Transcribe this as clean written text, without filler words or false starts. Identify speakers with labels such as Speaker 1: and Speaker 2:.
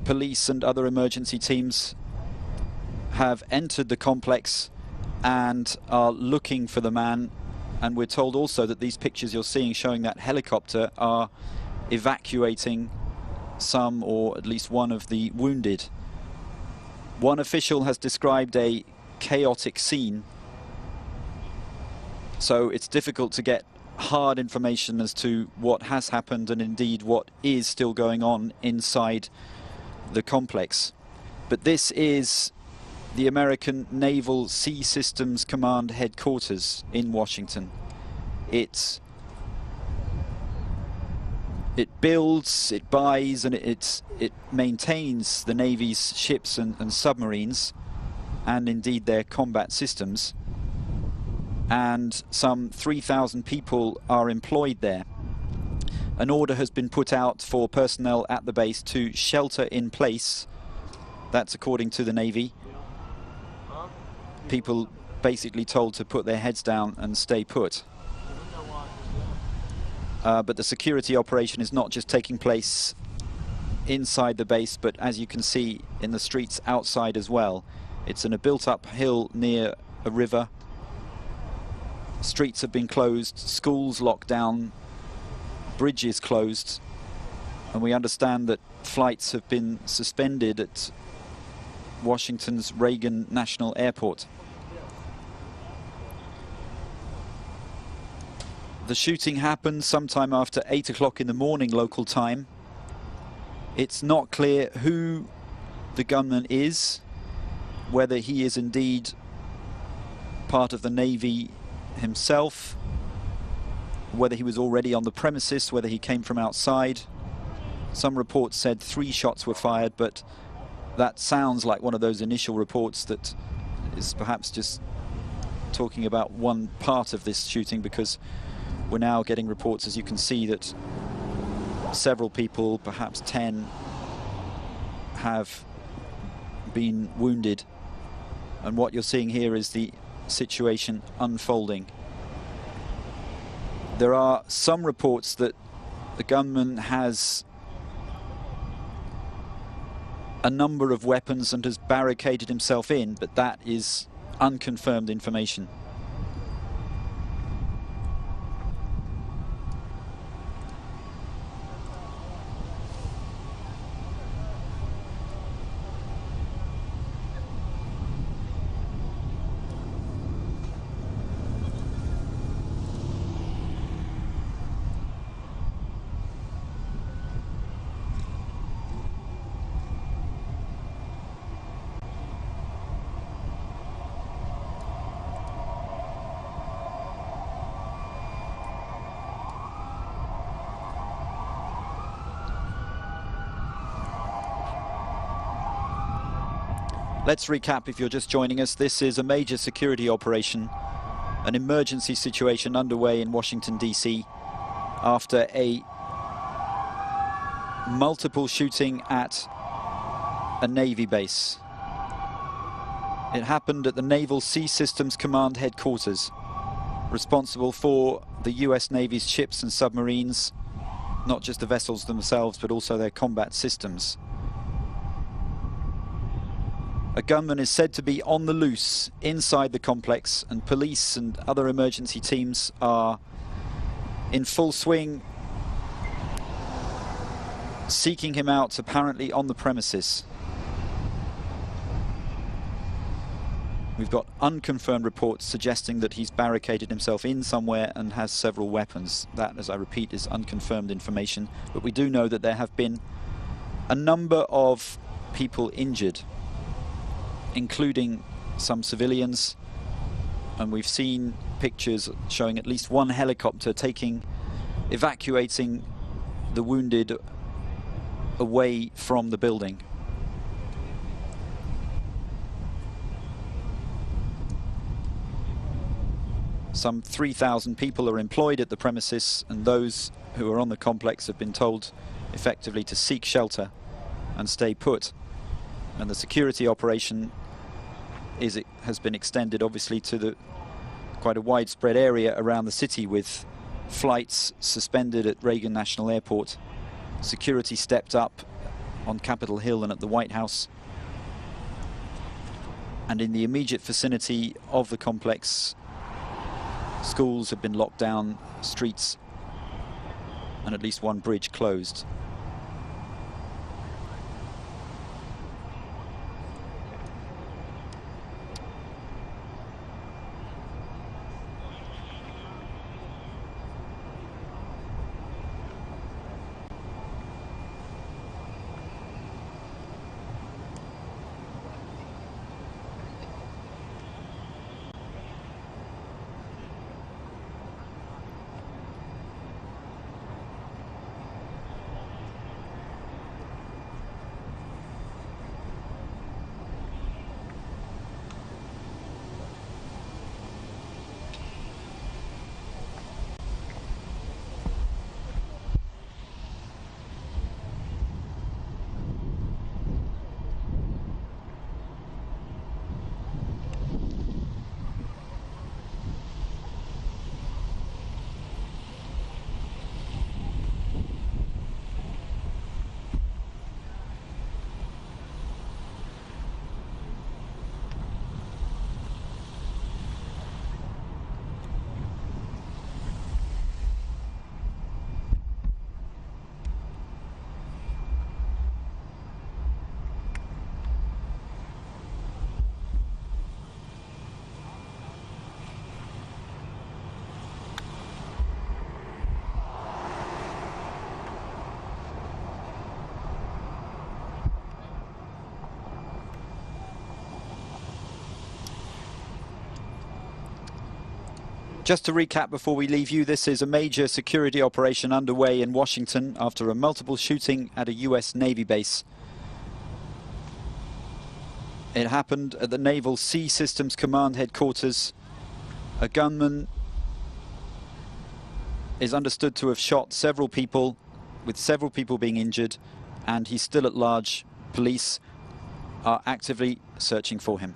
Speaker 1: police and other emergency teams have entered the complex and are looking for the man. And we're told also that these pictures you're seeing showing that helicopter are evacuating some, or at least one, of the wounded. One official has described a chaotic scene, so it's difficult to get hard information as to what has happened and indeed what is still going on inside the complex. But this is the American Naval Sea Systems Command headquarters in Washington. It builds, it buys, and it maintains the Navy's ships and submarines, and indeed their combat systems. And some 3,000 people are employed there. An order has been put out for personnel at the base to shelter in place. That's according to the Navy. People basically told to put their heads down and stay put. But the security operation is not just taking place inside the base, but as you can see, in the streets outside as well. It's in a built-up hill near a river. Streets have been closed, schools locked down, bridges closed, and we understand that flights have been suspended at Washington's Reagan National Airport. The shooting happened sometime after 8 o'clock in the morning local time. It's not clear who the gunman is, whether he is indeed part of the Navy himself, whether he was already on the premises, whether he came from outside. Some reports said 3 shots were fired, but that sounds like one of those initial reports that is perhaps just talking about one part of this shooting, because we're now getting reports, as you can see, that several people, perhaps 10, have been wounded. And what you're seeing here is the situation unfolding. There are some reports that the gunman has a number of weapons and has barricaded himself in, but that is unconfirmed information. Let's recap if you're just joining us. This is a major security operation, an emergency situation underway in Washington, D.C. after a multiple shooting at a Navy base. It happened at the Naval Sea Systems Command headquarters, responsible for the US Navy's ships and submarines, not just the vessels themselves, but also their combat systems. A gunman is said to be on the loose inside the complex, and police and other emergency teams are in full swing, seeking him out, apparently on the premises. We've got unconfirmed reports suggesting that he's barricaded himself in somewhere and has several weapons. That, as I repeat, is unconfirmed information, but we do know that there have been a number of people injured, including some civilians, and we've seen pictures showing at least one helicopter evacuating the wounded away from the building. Some 3,000 people are employed at the premises, and those who are on the complex have been told effectively to seek shelter and stay put. And the security operation has been extended, obviously, to quite a widespread area around the city, with flights suspended at Reagan National Airport. Security stepped up on Capitol Hill and at the White House. And in the immediate vicinity of the complex, schools have been locked down, streets, and at least one bridge closed. Just to recap before we leave you, this is a major security operation underway in Washington after a multiple shooting at a US Navy base. It happened at the Naval Sea Systems Command headquarters. A gunman is understood to have shot several people, with several people being injured, and he's still at large. Police are actively searching for him.